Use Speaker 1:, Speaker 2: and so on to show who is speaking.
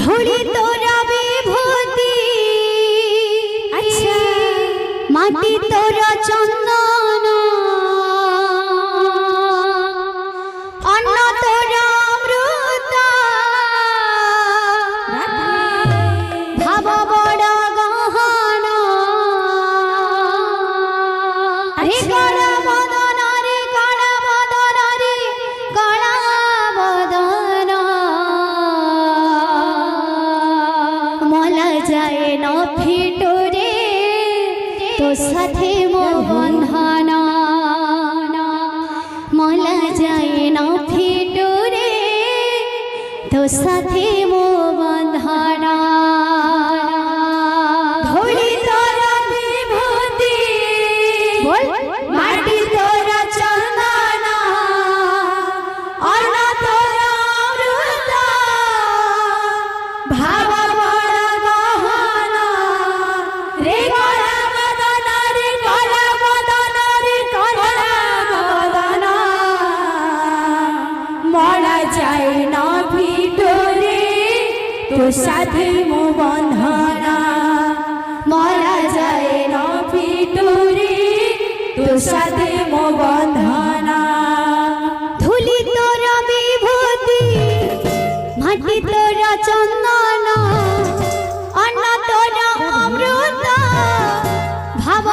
Speaker 1: ধরি তোরা বিভূতি আচ্ছা মাটি তোরা চন্দন অন্ন তোরা অমৃত ভাব বড় গহন রে কড়া বদন রে কড়া বদন রে কড়া বদন মলা যায় না ফিটো রে তো সাথে মো বন্ধন মলা যায় না ফিটো রে তো সাথে মো বন্ধন ধরি তোরা বিভূতি মাটি তোরা চন্দন অন্ন তোরা অমৃত ভাব বড় গহন রে কড়া বদন রে কড়া বদন রে কড়া বদন মরা যায় না ভিতরে তো সাথে মো বন্ধন মরা যায় না ভিতরে তো সাথে মো বন্ধন ধুলি তোরা বিভূতি মাটি তোরা চন্দন অন্ন তোরা অমৃত ভাব